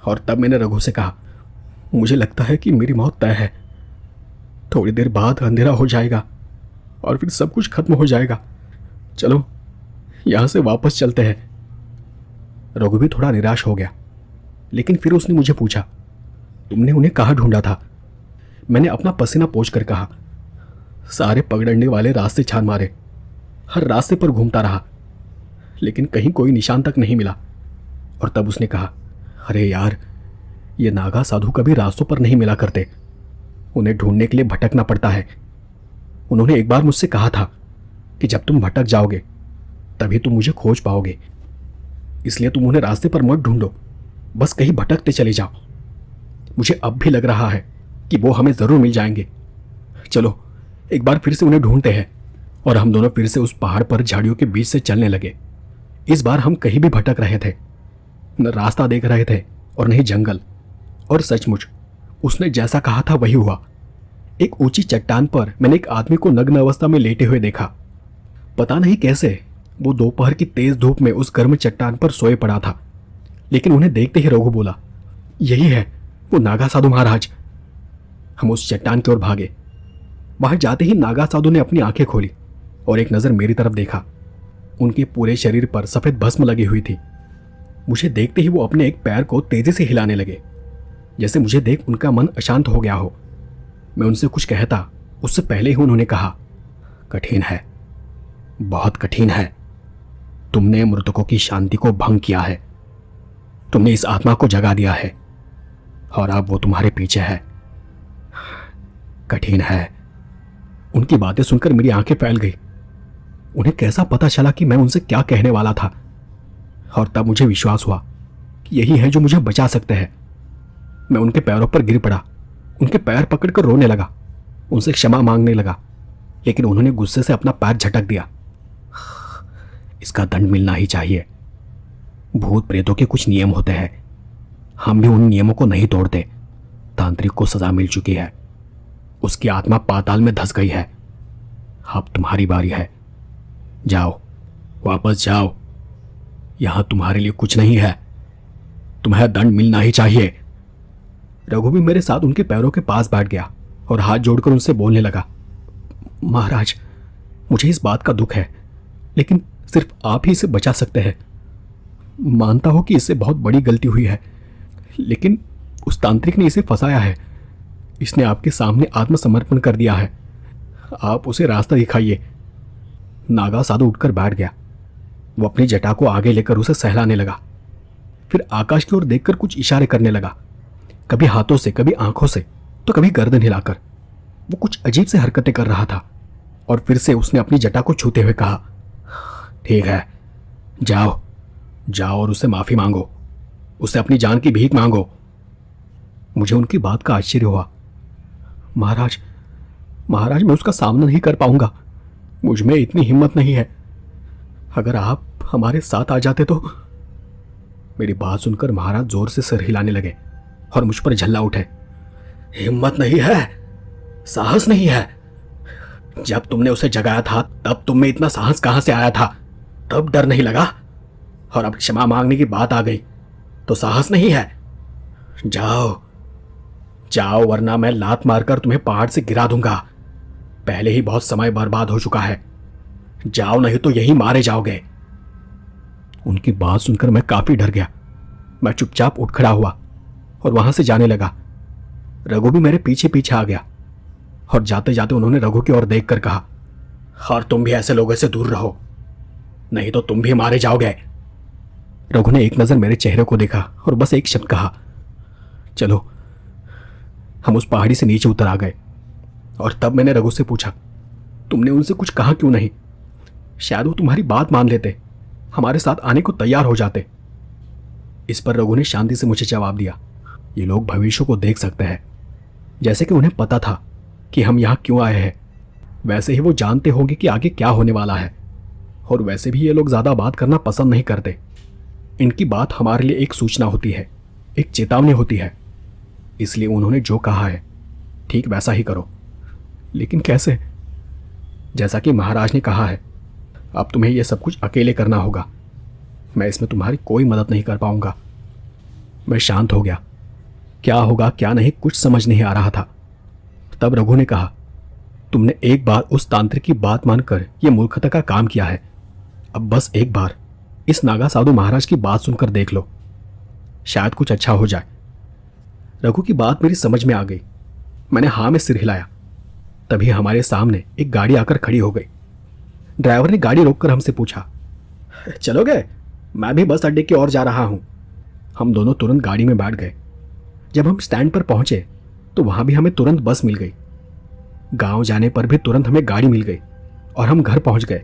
और तब मैंने रघु से कहा, मुझे लगता है कि मेरी मौत तय है। थोड़ी देर बाद अंधेरा हो जाएगा और फिर सब कुछ खत्म हो जाएगा। चलो यहां से वापस चलते हैं। रघु भी थोड़ा निराश हो गया, लेकिन फिर उसने मुझे पूछा, तुमने उन्हें कहाँ ढूंढा था? मैंने अपना पसीना पोंछ कर कहा, सारे पगडंडे वाले रास्ते छान मारे, हर रास्ते पर घूमता रहा, लेकिन कहीं कोई निशान तक नहीं मिला। और तब उसने कहा, अरे यार, ये नागा साधु कभी रास्तों पर नहीं मिला करते, उन्हें ढूंढने के लिए भटकना पड़ता है। उन्होंने एक बार मुझसे कहा था कि जब तुम भटक जाओगे तभी तुम मुझे खोज पाओगे, इसलिए तुम उन्हें रास्ते पर मत ढूंढो, बस कहीं भटकते चले जाओ। मुझे अब भी लग रहा है कि वो हमें जरूर मिल जाएंगे। चलो एक बार फिर से उन्हें ढूंढते हैं। और हम दोनों फिर से उस पहाड़ पर झाड़ियों के बीच से चलने लगे। इस बार हम कहीं भी भटक रहे थे, न रास्ता देख रहे थे और नहीं जंगल। और सचमुच उसने जैसा कहा था वही हुआ। एक ऊंची चट्टान पर मैंने एक आदमी को नग्न अवस्था में लेटे हुए देखा। पता नहीं कैसे वो दोपहर की तेज धूप में उस गर्म चट्टान पर सोए पड़ा था। लेकिन उन्हें देखते ही रघु बोला, यही है वो नागा साधु महाराज। हम उस चट्टान की ओर भागे। वहां जाते ही नागा साधु ने अपनी आंखें खोली और एक नजर मेरी तरफ देखा। उनके पूरे शरीर पर सफेद भस्म लगी हुई थी। मुझे देखते ही वो अपने एक पैर को तेजी से हिलाने लगे, जैसे मुझे देख उनका मन अशांत हो गया हो। मैं उनसे कुछ कहता उससे पहले ही उन्होंने कहा, कठिन है, बहुत कठिन है। तुमने मृतकों की शांति को भंग किया है, तुमने इस आत्मा को जगा दिया है और अब वो तुम्हारे पीछे है। कठिन है। उनकी बातें सुनकर मेरी आंखें फैल गई। उन्हें कैसा पता चला कि मैं उनसे क्या कहने वाला था? और तब मुझे विश्वास हुआ कि यही है जो मुझे बचा सकते हैं। मैं उनके पैरों पर गिर पड़ा, उनके पैर पकड़कर रोने लगा, उनसे क्षमा मांगने लगा, लेकिन उन्होंने गुस्से से अपना पैर झटक दिया। इसका दंड मिलना ही चाहिए। भूत प्रेतों के कुछ नियम होते हैं, हम भी उन नियमों को नहीं तोड़ते। तांत्रिक को सजा मिल चुकी है, उसकी आत्मा पाताल में धंस गई है। अब तुम्हारी बारी है, जाओ, वापस जाओ। यहां तुम्हारे लिए कुछ नहीं है, तुम्हें दंड मिलना ही चाहिए। रघु भी मेरे साथ उनके पैरों के पास बैठ गया और हाथ जोड़कर उनसे बोलने लगा, महाराज, मुझे इस बात का दुख है, लेकिन सिर्फ आप ही इसे बचा सकते हैं। मानता हूं कि इससे बहुत बड़ी गलती हुई है, लेकिन उस तांत्रिक ने इसे फंसाया है। इसने आपके सामने आत्मसमर्पण कर दिया है, आप उसे रास्ता दिखाइए। नागा साधु उठकर बैठ गया। वो अपनी जटा को आगे लेकर उसे सहलाने लगा, फिर आकाश की ओर देखकर कुछ इशारे करने लगा, कभी हाथों से, कभी आंखों से, तो कभी गर्दन हिलाकर। वो कुछ अजीब से हरकतें कर रहा था और फिर से उसने अपनी जटा को छूते हुए कहा, ठीक है, जाओ जाओ और उससे माफी मांगो, उससे अपनी जान की भीख मांगो। मुझे उनकी बात का आश्चर्य हुआ। महाराज, महाराज, मैं उसका सामना नहीं कर पाऊंगा, मुझ में इतनी हिम्मत नहीं है। अगर आप हमारे साथ आ जाते तो। मेरी बात सुनकर महाराज जोर से सिर हिलाने लगे और मुझ पर झल्ला उठे। हिम्मत नहीं है, साहस नहीं है। जब तुमने उसे जगाया था तब तुम में इतना साहस कहां से आया था? तब डर नहीं लगा, और अब क्षमा मांगने की बात आ गई तो साहस नहीं है। जाओ जाओ, वरना मैं लात मारकर तुम्हें पहाड़ से गिरा दूंगा। पहले ही बहुत समय बर्बाद हो चुका है। जाओ, नहीं तो यही मारे जाओगे। उनकी बात सुनकर मैं काफी डर गया। मैं चुपचाप उठ खड़ा हुआ और वहां से जाने लगा। रघु भी मेरे पीछे पीछे आ गया और जाते जाते उन्होंने रघु की ओर देखकर कहा, और तुम भी ऐसे लोगों से दूर रहो, नहीं तो तुम भी मारे जाओगे। रघु ने एक नजर मेरे चेहरे को देखा और बस एक शब्द कहा, चलो। हम उस पहाड़ी से नीचे उतर आ गए और तब मैंने रघु से पूछा, तुमने उनसे कुछ कहा क्यों नहीं? शायद वो तुम्हारी बात मान लेते, हमारे साथ आने को तैयार हो जाते। इस पर रघु ने शांति से मुझे जवाब दिया, ये लोग भविष्य को देख सकते हैं। जैसे कि उन्हें पता था कि हम यहाँ क्यों आए हैं, वैसे ही वो जानते होंगे कि आगे क्या होने वाला है। और वैसे भी ये लोग ज्यादा बात करना पसंद नहीं करते। इनकी बात हमारे लिए एक सूचना होती है, एक चेतावनी होती है। इसलिए उन्होंने जो कहा है ठीक वैसा ही करो। लेकिन कैसे? जैसा कि महाराज ने कहा है, अब तुम्हें यह सब कुछ अकेले करना होगा। मैं इसमें तुम्हारी कोई मदद नहीं कर पाऊंगा। मैं शांत हो गया। क्या होगा क्या नहीं कुछ समझ नहीं आ रहा था। तब रघु ने कहा, तुमने एक बार उस तांत्रिक की बात मानकर यह मूर्खता का काम किया है। अब बस एक बार इस नागा साधु महाराज की बात सुनकर देख लो, शायद कुछ अच्छा हो जाए। रघु की बात मेरी समझ में आ गई। मैंने हाँ में सिर हिलाया। तभी हमारे सामने एक गाड़ी आकर खड़ी हो गई। ड्राइवर ने गाड़ी रोककर हमसे पूछा, चलोगे? मैं भी बस अड्डे की ओर जा रहा हूं। हम दोनों तुरंत गाड़ी में बैठ गए। जब हम स्टैंड पर पहुंचे तो वहां भी हमें तुरंत बस मिल गई। गांव जाने पर भी तुरंत हमें गाड़ी मिल गई और हम घर पहुंच गए।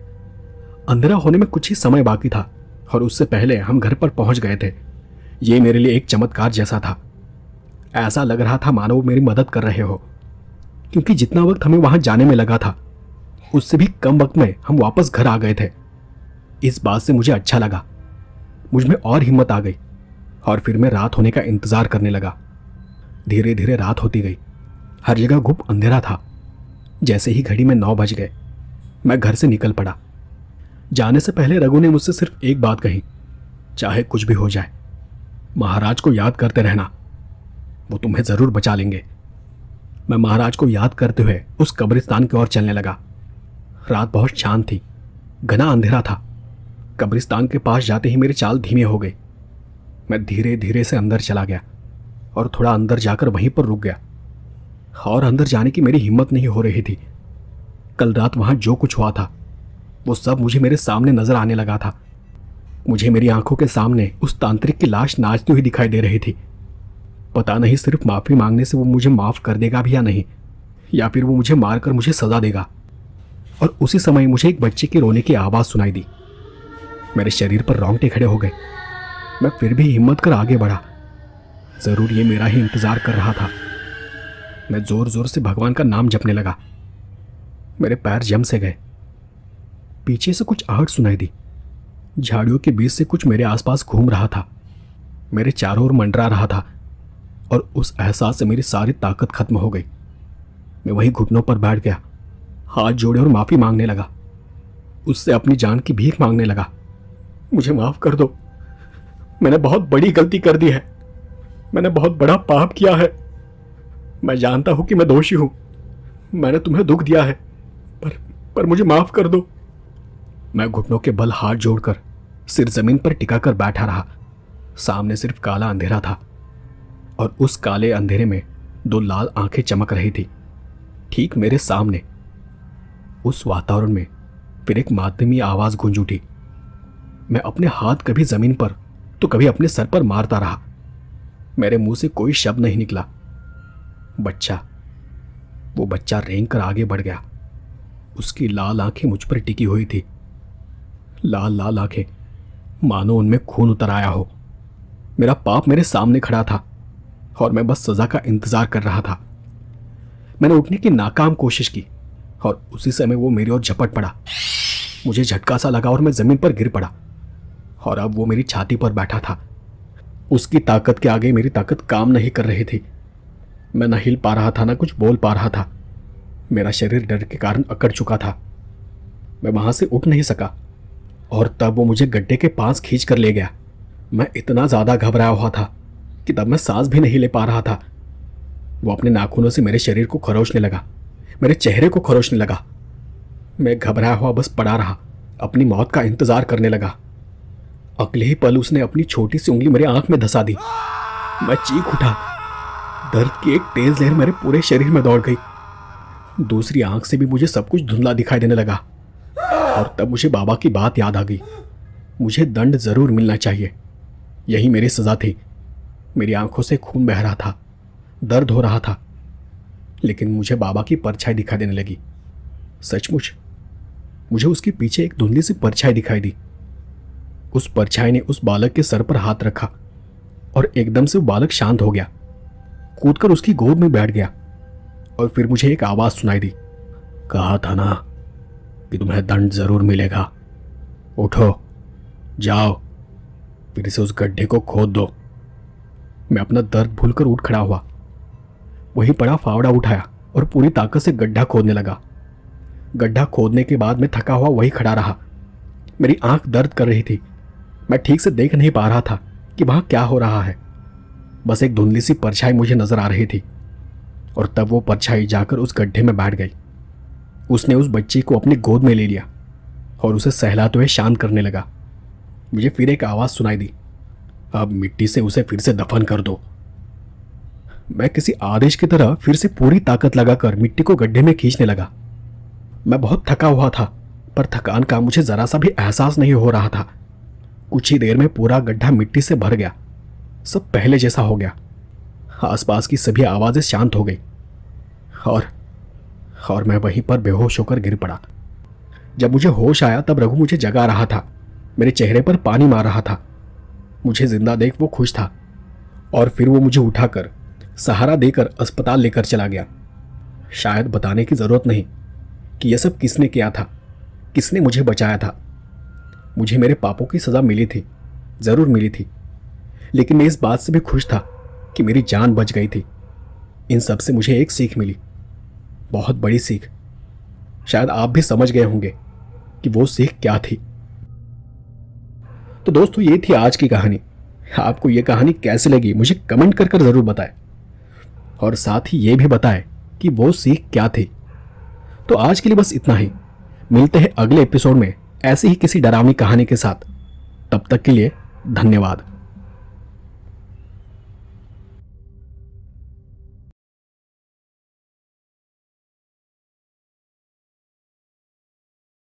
अंधेरा होने में कुछ ही समय बाकी था और उससे पहले हम घर पर पहुंच गए थे। ये मेरे लिए एक चमत्कार जैसा था। ऐसा लग रहा था मानो वो मेरी मदद कर रहे हो, क्योंकि जितना वक्त हमें वहां जाने में लगा था उससे भी कम वक्त में हम वापस घर आ गए थे। इस बात से मुझे अच्छा लगा। मुझ में और हिम्मत आ गई और फिर मैं रात होने का इंतजार करने लगा। धीरे धीरे रात होती गई। हर जगह गुप अंधेरा था। जैसे ही घड़ी में 9 बज गए, मैं घर से निकल पड़ा। जाने से पहले रघु ने मुझसे सिर्फ एक बात कही, चाहे कुछ भी हो जाए, महाराज को याद करते रहना, वो तुम्हें जरूर बचा लेंगे। मैं महाराज को याद करते हुए उस कब्रिस्तान की ओर चलने लगा। रात बहुत शांत थी, घना अंधेरा था। कब्रिस्तान के पास जाते ही मेरी चाल धीमी हो गई। मैं धीरे धीरे से अंदर चला गया और थोड़ा अंदर जाकर वहीं पर रुक गया। और अंदर जाने की मेरी हिम्मत नहीं हो रही थी। कल रात वहां जो कुछ हुआ था वो सब मुझे मेरे सामने नजर आने लगा था। मुझे मेरी आंखों के सामने उस तांत्रिक की लाश नाचती हुई दिखाई दे रही थी। पता नहीं सिर्फ माफी मांगने से वो मुझे माफ कर देगा भी या नहीं, या फिर वो मुझे मारकर मुझे सजा देगा। और उसी समय मुझे एक बच्चे के रोने की आवाज सुनाई दी। मेरे शरीर पर रोंगटे खड़े हो गए। मैं फिर भी हिम्मत कर आगे बढ़ा। जरूर ये मेरा ही इंतजार कर रहा था। मैं जोर जोर से भगवान का नाम जपने लगा। मेरे पैर जम से गए। पीछे से कुछ आहट सुनाई दी। झाड़ियों के बीच से कुछ मेरे आसपास घूम रहा था, मेरे चारों ओर मंडरा रहा था। और उस एहसास से मेरी सारी ताकत खत्म हो गई। मैं वहीं घुटनों पर बैठ गया, हाथ जोड़े और माफी मांगने लगा। उससे अपनी जान की भीख मांगने लगा। मुझे माफ कर दो, मैंने बहुत बड़ी गलती कर दी है। मैंने बहुत बड़ा पाप किया है। मैं जानता हूं कि मैं दोषी हूं। मैंने तुम्हें दुख दिया है, पर मुझे माफ कर दो। मैं घुटनों के बल हाथ जोड़कर सिर जमीन पर टिकाकर बैठा रहा। सामने सिर्फ काला अंधेरा था और उस काले अंधेरे में दो लाल आंखें चमक रही थी। ठीक मेरे सामने उस वातावरण में फिर एक मातमी आवाज गूंज उठी। मैं अपने हाथ कभी जमीन पर तो कभी अपने सर पर मारता रहा। मेरे मुंह से कोई शब्द नहीं निकला। वो बच्चा रेंग कर आगे बढ़ गया। उसकी लाल आंखें मुझ पर टिकी हुई थी। लाल लाल आंखें, मानो उनमें खून उतर आया हो। मेरा पाप मेरे सामने खड़ा था और मैं बस सजा का इंतजार कर रहा था। मैंने उठने की नाकाम कोशिश की और उसी समय वो मेरी ओर झपट पड़ा। मुझे झटका सा लगा और मैं जमीन पर गिर पड़ा। और अब वो मेरी छाती पर बैठा था। उसकी ताकत के आगे मेरी ताकत काम नहीं कर रही थी। मैं न हिल पा रहा था, न कुछ बोल पा रहा था। मेरा शरीर डर के कारण अकड़ चुका था। मैं वहां से उठ नहीं सका और तब वो मुझे गड्ढे के पास खींच कर ले गया। मैं इतना ज्यादा घबराया हुआ था कि तब मैं सांस भी नहीं ले पा रहा था। वो अपने नाखूनों से मेरे शरीर को खरोचने लगा, मेरे चेहरे को खरोचने लगा। मैं घबराया हुआ बस पड़ा रहा, अपनी मौत का इंतजार करने लगा। अगले ही पल उसने अपनी छोटी सी उंगली मेरी आंख में धंसा दी। मैं चीख उठा। दर्द की एक तेज लहर मेरे पूरे शरीर में दौड़ गई। दूसरी आंख से भी मुझे सब कुछ धुंधला दिखाई देने लगा। और तब मुझे बाबा की बात याद आ गई। मुझे दंड जरूर मिलना चाहिए, यही मेरी सजा थी। मेरी आंखों से खून बह रहा था, दर्द हो रहा था, लेकिन मुझे बाबा की परछाई दिखाई देने लगी। सचमुच मुझे उसके पीछे एक धुंधली सी परछाई दिखाई दी। उस परछाई ने उस बालक के सर पर हाथ रखा और एकदम से वो बालक शांत हो गया, कूदकर उसकी गोद में बैठ गया। और फिर मुझे एक आवाज सुनाई दी, कहा था ना कि तुम्हें दंड जरूर मिलेगा। उठो, जाओ, फिर से उस गड्ढे को खोद दो। मैं अपना दर्द भूलकर उठ खड़ा हुआ। वही पड़ा फावड़ा उठाया और पूरी ताकत से गड्ढा खोदने लगा। गड्ढा खोदने के बाद मैं थका हुआ वही खड़ा रहा। मेरी आंख दर्द कर रही थी। मैं ठीक से देख नहीं पा रहा था कि वहां क्या हो रहा है। बस एक धुंधली सी परछाई मुझे नजर आ रही थी। और तब वो परछाई जाकर उस गड्ढे में बैठ गई। उसने उस बच्चे को अपनी गोद में ले लिया और उसे सहलाते हुए शांत करने लगा। मुझे फिर एक आवाज सुनाई दी, अब मिट्टी से उसे फिर से दफन कर दो। मैं किसी आदेश की तरह फिर से पूरी ताकत लगाकर मिट्टी को गड्ढे में खींचने लगा। मैं बहुत थका हुआ था, पर थकान का मुझे जरा सा भी एहसास नहीं हो रहा था। कुछ ही देर में पूरा गड्ढा मिट्टी से भर गया। सब पहले जैसा हो गया। आसपास की सभी आवाजें शांत हो गई और मैं वहीं पर बेहोश होकर गिर पड़ा। जब मुझे होश आया तब रघु मुझे जगा रहा था, मेरे चेहरे पर पानी मार रहा था। मुझे जिंदा देख वो खुश था और फिर वो मुझे उठाकर सहारा देकर अस्पताल लेकर चला गया। शायद बताने की जरूरत नहीं कि यह सब किसने किया था, किसने मुझे बचाया था। मुझे मेरे पापों की सजा मिली थी, जरूर मिली थी, लेकिन मैं इस बात से भी खुश था कि मेरी जान बच गई थी। इन सब से मुझे एक सीख मिली, बहुत बड़ी सीख। शायद आप भी समझ गए होंगे कि वो सीख क्या थी। तो दोस्तों, ये थी आज की कहानी। आपको ये कहानी कैसी लगी मुझे कमेंट कर जरूर बताएं और साथ ही ये भी बताएं कि वो सीख क्या थी। तो आज के लिए बस इतना ही। मिलते हैं अगले एपिसोड में ऐसी ही किसी डरावनी कहानी के साथ। तब तक के लिए धन्यवाद।